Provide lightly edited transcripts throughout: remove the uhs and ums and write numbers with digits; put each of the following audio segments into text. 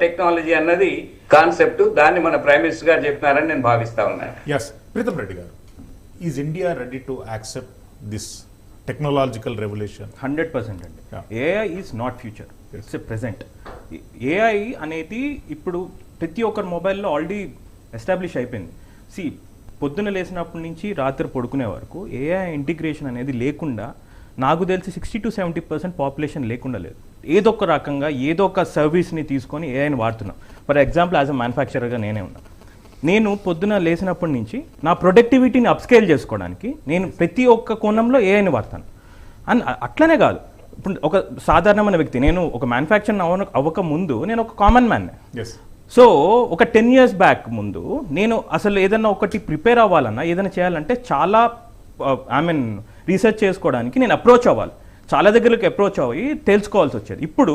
Technology అన్నది concept, దాన్ని మన ప్రైమ్ మినిస్టర్ గారు చెప్పినారని నేను భావిస్తా ఉన్నాను. ఎస్, ప్రీతం రెడ్డి గారు, is India ready to accept this technological revolution? 100% అండి. AI is not future, it's a present. AI అనేది ఇప్పుడు ప్రతి ఒక్కరి మొబైల్లో ఆల్రెడీ ఎస్టాబ్లిష్ అయిపోయింది. పొద్దున లేసినప్పటి నుంచి రాత్రి పడుకునే వరకు ఏఐ ఇంటిగ్రేషన్ అనేది లేకుండా నాకు తెలిసి 60 to 70% పాపులేషన్ లేకుండా లేదు. ఏదో ఒక రకంగా ఏదో ఒక సర్వీస్ని తీసుకొని ఏఐని వాడుతున్నాం. ఫర్ ఎగ్జాంపుల్, యాజ్ అ మ్యానుఫ్యాక్చరర్గా నేనే ఉన్నా. నేను పొద్దున లేసినప్పటి నుంచి నా ప్రొడక్టివిటీని అప్స్కేల్ చేసుకోవడానికి నేను ప్రతి ఒక్క కోణంలో ఏఐని వాడతాను. అండ్ అట్లనే కాదు, ఇప్పుడు ఒక సాధారణమైన వ్యక్తి, నేను ఒక మ్యానుఫ్యాక్చర్ అవ్వక ముందు నేను ఒక కామన్ మ్యాన్నే. సో ఒక 10 years బ్యాక్ ముందు నేను అసలు ఏదైనా ఒకటి ప్రిపేర్ అవ్వాలన్నా, ఏదైనా చేయాలంటే చాలా రీసెర్చ్ చేసుకోవడానికి నేను అప్రోచ్ అవ్వాలి, చాలా దగ్గరికి అప్రోచ్ అవ్వి తెలుసుకోవాల్సి వచ్చేది. ఇప్పుడు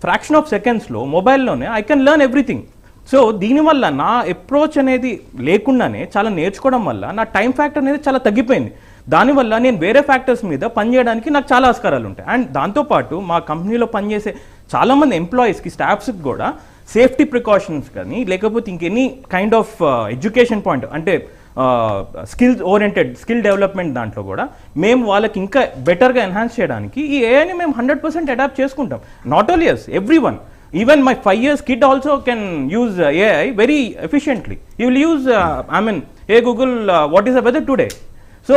ఫ్రాక్షన్ ఆఫ్ సెకండ్స్లో మొబైల్లోనే I can learn everything. So దీనివల్ల నా అప్రోచ్ అనేది లేకుండానే చాలా నేర్చుకోవడం వల్ల నా టైం ఫ్యాక్టర్ అనేది చాలా తగ్గిపోయింది. దానివల్ల నేను వేరే ఫ్యాక్టర్స్ మీద పనిచేయడానికి నాకు చాలా ఆస్కారాలు ఉంటాయి. అండ్ దాంతోపాటు మా కంపెనీలో పనిచేసే చాలామంది ఎంప్లాయీస్కి, స్టాఫ్స్కి కూడా సేఫ్టీ ప్రికాషన్స్ కానీ లేకపోతే ఇంకెనీ కైండ్ ఆఫ్ ఎడ్యుకేషన్ పాయింట్ అంటే స్కిల్ డెవలప్మెంట్ దాంట్లో కూడా మేము వాళ్ళకి ఇంకా బెటర్గా ఎన్హాన్స్ చేయడానికి ఈ ఏఐని మేము 100% అడాప్ట్ చేసుకుంటాం. Not only us, everyone. Even my 5 years kid also can use AI very efficiently. He will use, hey Google, what is the weather today? So,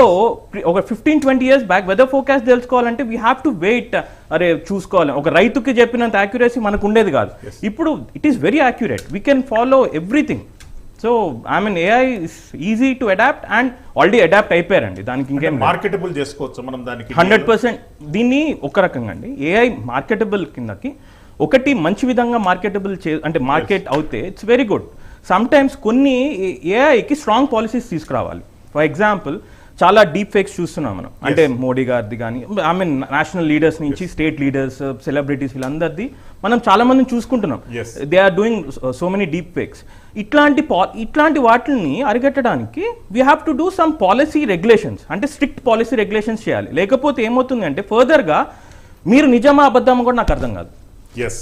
over 15-20 years back, weather forecast తెలుసుకోవాలంటే we have to wait. అరే చూసుకోవాలి, ఒక రైతుకి చెప్పినంత accuracy మనకు ఉండేది కాదు. ఇప్పుడు it is very accurate, we can follow everything. So AI is easy to adapt and already adapt అయిపోయారండి. దానికి ఇంకేం మార్కెటబుల్ చేసుకోవచ్చు మనం దానికి 100%. దీన్ని ఒక రకంగా అండి AI మార్కెటబుల్ కిందకి ఒకటి మంచి విధంగా మార్కెటబుల్ అంటే మార్కెట్ అవుతే it's very good. Sometimes కొన్ని ఏఐకి స్ట్రాంగ్ పాలసీస్ తీసుకురావాలి. ఫర్ ఎగ్జాంపుల్, చాలా డీప్ ఫేక్స్ చూస్తున్నాం మనం, అంటే మోడీ గారిది కానీ నేషనల్ లీడర్స్ నుంచి స్టేట్ లీడర్స్, సెలబ్రిటీస్, వీళ్ళందరిది మనం చాలా మందిని చూసుకుంటున్నాం. They are doing so many deep fakes. ఇట్లాంటి వాటిని అరికట్టడానికి we have to do some policy regulations, అంటే స్ట్రిక్ట్ పాలసీ రెగ్యులేషన్స్ చేయాలి. లేకపోతే ఏమవుతుంది అంటే ఫర్దర్గా మీరు నిజమా అబద్ధమా కూడా నాకు అర్థం కాదు. Yes.